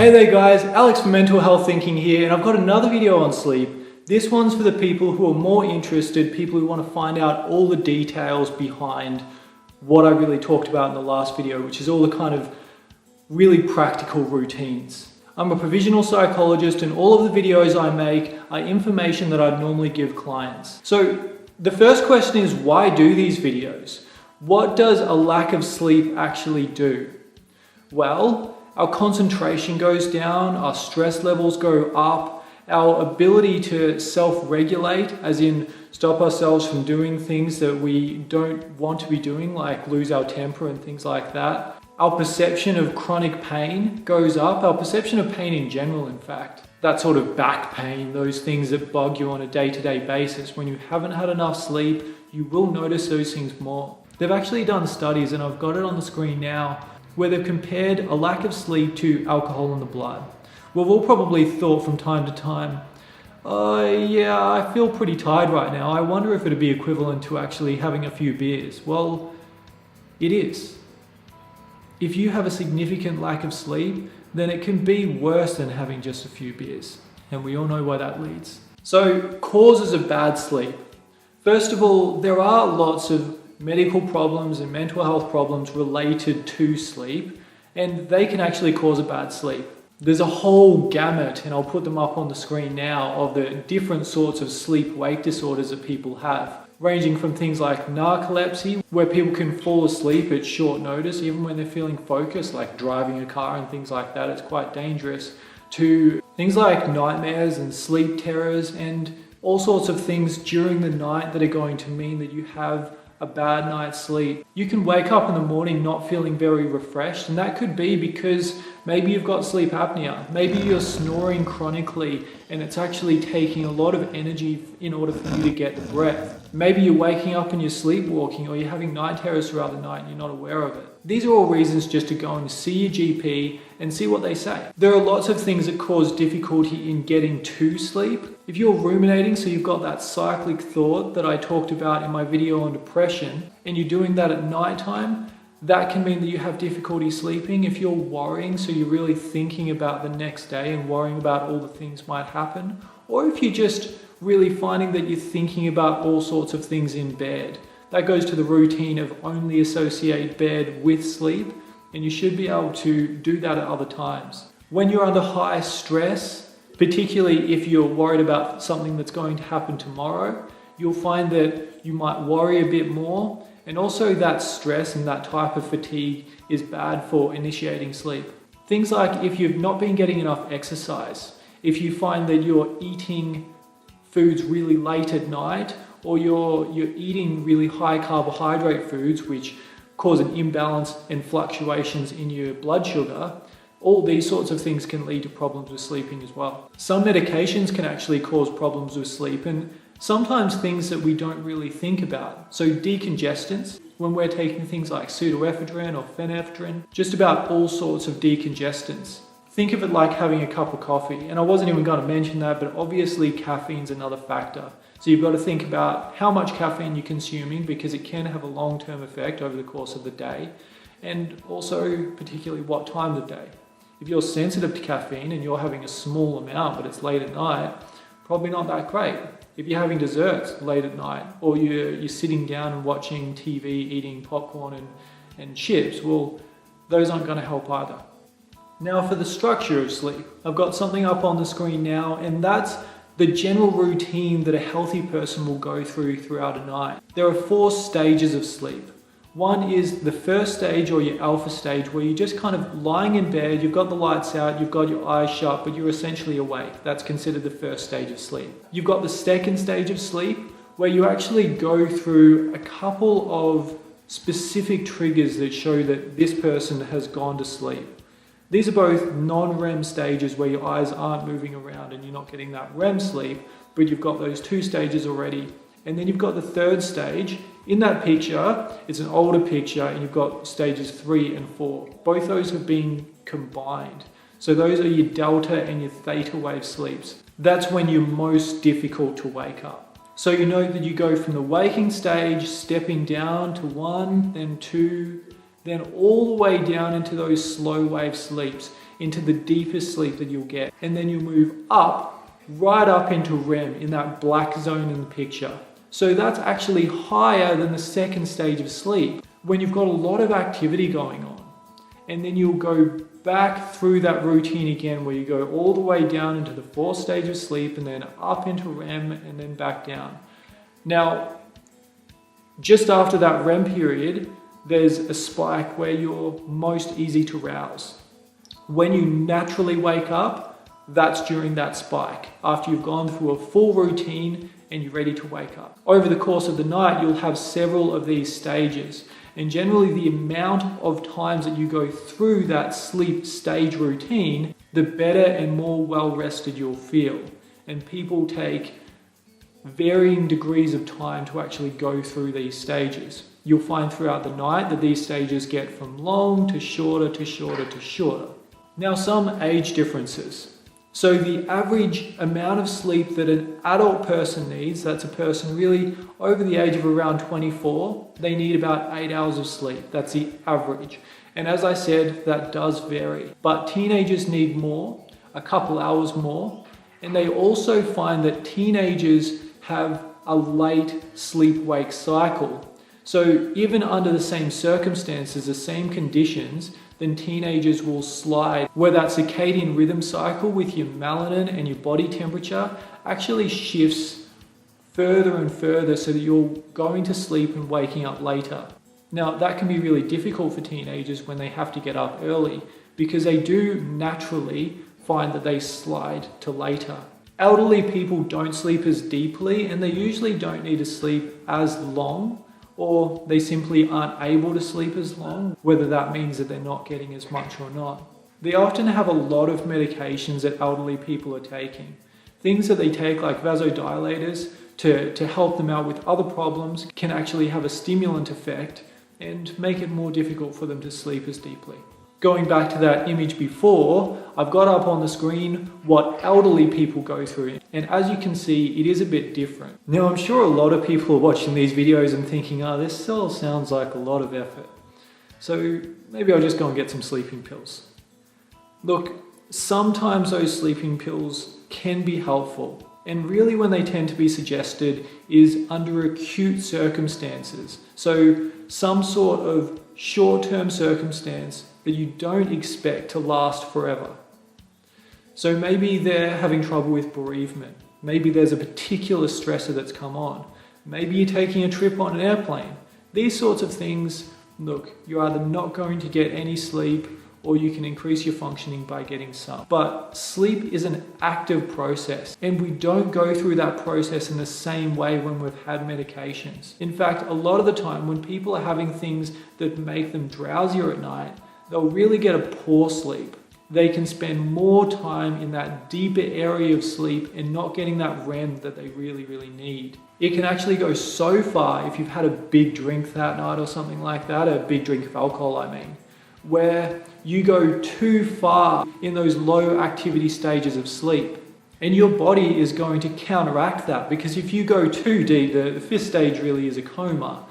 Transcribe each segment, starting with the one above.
Hey there guys, Alex from Mental Health Thinking here, and I've got another video on sleep. This one's for the people who are more interested, people who want to find out all the details behind what I really talked about in the last video, which is all the kind of really practical routines. I'm a provisional psychologist and all of the videos I make are information that I'd normally give clients. So the first question is, why do these videos? What does a lack of sleep actually do? Well, our concentration goes down, our stress levels go up, our ability to self-regulate, as in stop ourselves from doing things that we don't want to be doing, like lose our temper and things like that. Our perception of chronic pain goes up, our perception of pain in general, in fact. That sort of back pain, those things that bug you on a day-to-day basis. When you haven't had enough sleep, you will notice those things more. They've actually done studies, and I've got it on the screen now, where they've compared a lack of sleep to alcohol in the blood. We've all probably thought from time to time, yeah, I feel pretty tired right now. I wonder if it'd be equivalent to actually having a few beers. Well, it is. If you have a significant lack of sleep, then it can be worse than having just a few beers. And we all know where that leads. So, causes of bad sleep. First of all, there are lots of medical problems and mental health problems related to sleep, and they can actually cause a bad sleep. There's a whole gamut, and I'll put them up on the screen now, of the different sorts of sleep-wake disorders that people have, ranging from things like narcolepsy, where people can fall asleep at short notice, even when they're feeling focused, like driving a car and things like that. It's quite dangerous, to things like nightmares and sleep terrors and all sorts of things during the night that are going to mean that you have a bad night's sleep. You can wake up in the morning not feeling very refreshed, and that could be because maybe you've got sleep apnea. Maybe you're snoring chronically and it's actually taking a lot of energy in order for you to get the breath. Maybe you're waking up and you're sleepwalking, or you're having night terrors throughout the night and you're not aware of it. These are all reasons just to go and see your GP and see what they say. There are lots of things that cause difficulty in getting to sleep. If you're ruminating, so you've got that cyclic thought that I talked about in my video on depression, and you're doing that at nighttime, that can mean that you have difficulty sleeping. If you're worrying, so you're really thinking about the next day and worrying about all the things might happen, or if you're just really finding that you're thinking about all sorts of things in bed, that goes to the routine of only associate bed with sleep, and you should be able to do that at other times. When you're under high stress, particularly if you're worried about something that's going to happen tomorrow, you'll find that you might worry a bit more, and also that stress and that type of fatigue is bad for initiating sleep. Things like if you've not been getting enough exercise, if you find that you're eating foods really late at night, or you're eating really high carbohydrate foods which cause an imbalance and fluctuations in your blood sugar, all these sorts of things can lead to problems with sleeping as well. Some medications can actually cause problems with sleep, and sometimes things that we don't really think about. So decongestants, when we're taking things like pseudoephedrine or phenylephrine, just about all sorts of decongestants. Think of it like having a cup of coffee, and I wasn't even going to mention that, but obviously caffeine's another factor. So you've got to think about how much caffeine you're consuming, because it can have a long-term effect over the course of the day, and also particularly what time of the day. If you're sensitive to caffeine and you're having a small amount but it's late at night, probably not that great. If you're having desserts late at night, or you're sitting down and watching TV, eating popcorn and chips, well, those aren't going to help either. Now for the structure of sleep, I've got something up on the screen now, and that's the general routine that a healthy person will go through throughout a night. There are 4 stages of sleep. One is the first stage, or your alpha stage, where you're just kind of lying in bed, you've got the lights out, you've got your eyes shut, but you're essentially awake. That's considered the first stage of sleep. You've got the second stage of sleep, where you actually go through a couple of specific triggers that show that this person has gone to sleep. These are both non-REM stages, where your eyes aren't moving around and you're not getting that REM sleep, but you've got those 2 stages already. And then you've got the third stage. In that picture, it's an older picture, and you've got stages 3 and 4. Both those have been combined. So those are your delta and your theta wave sleeps. That's when you're most difficult to wake up. So you know that you go from the waking stage, stepping down to 1, then 2, then all the way down into those slow wave sleeps, into the deepest sleep that you'll get. And then you move up, right up into REM, in that black zone in the picture. So that's actually higher than the second stage of sleep, when you've got a lot of activity going on. And then you'll go back through that routine again, where you go all the way down into the fourth stage of sleep, and then up into REM, and then back down. Now, just after that REM period, there's a spike where you're most easy to rouse. When you naturally wake up, that's during that spike, after you've gone through a full routine and you're ready to wake up. Over the course of the night, you'll have several of these stages. And generally, the amount of times that you go through that sleep stage routine, the better and more well-rested you'll feel. And people take varying degrees of time to actually go through these stages. You'll find throughout the night that these stages get from long to shorter to shorter to shorter. Now, some age differences. So the average amount of sleep that an adult person needs, that's a person really over the age of around 24, they need about 8 hours of sleep. That's the average. And as I said, that does vary. But teenagers need more, a couple hours more. And they also find that teenagers have a late sleep-wake cycle. So even under the same circumstances, the same conditions, then teenagers will slide where that circadian rhythm cycle with your melanin and your body temperature actually shifts further and further, so that you're going to sleep and waking up later. Now, that can be really difficult for teenagers when they have to get up early, because they do naturally find that they slide to later. Elderly people don't sleep as deeply, and they usually don't need to sleep as long, or they simply aren't able to sleep as long, whether that means that they're not getting as much or not. They often have a lot of medications that elderly people are taking. Things that they take, like vasodilators, to help them out with other problems, can actually have a stimulant effect and make it more difficult for them to sleep as deeply. Going back to that image before, I've got up on the screen what elderly people go through. And as you can see, it is a bit different. Now, I'm sure a lot of people are watching these videos and thinking, oh, this still sounds like a lot of effort. So maybe I'll just go and get some sleeping pills. Look, sometimes those sleeping pills can be helpful. And really when they tend to be suggested is under acute circumstances. So some sort of short-term circumstance that you don't expect to last forever. So maybe they're having trouble with bereavement. Maybe there's a particular stressor that's come on. Maybe you're taking a trip on an airplane. These sorts of things, look, you're either not going to get any sleep, or you can increase your functioning by getting some. But sleep is an active process, and we don't go through that process in the same way when we've had medications. In fact, a lot of the time when people are having things that make them drowsier at night, they'll really get a poor sleep. They can spend more time in that deeper area of sleep and not getting that REM that they really, really need. It can actually go so far if you've had a big drink that night or something like that, a big drink of alcohol, I mean, where you go too far in those low activity stages of sleep. And your body is going to counteract that, because if you go too deep, the fifth stage really is a coma,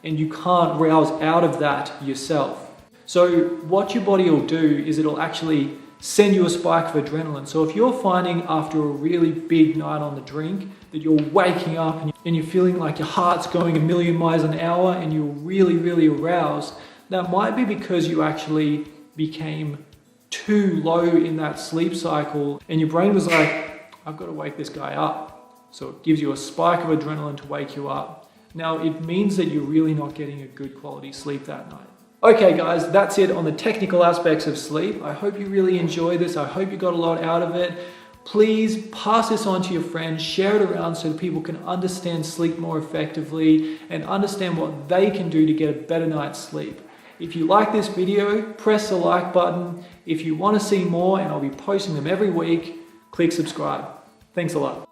and you can't rouse out of that yourself. So what your body will do is it'll actually send you a spike of adrenaline. So if you're finding after a really big night on the drink that you're waking up and you're feeling like your heart's going a million miles an hour and you're really, really aroused, that might be because you actually became too low in that sleep cycle and your brain was like, I've got to wake this guy up. So it gives you a spike of adrenaline to wake you up. Now it means that you're really not getting a good quality sleep that night. Okay guys, that's it on the technical aspects of sleep. I hope you really enjoyed this. I hope you got a lot out of it. Please pass this on to your friends, share it around so that people can understand sleep more effectively and understand what they can do to get a better night's sleep. If you like this video, press the like button. If you want to see more, and I'll be posting them every week, click subscribe. Thanks a lot.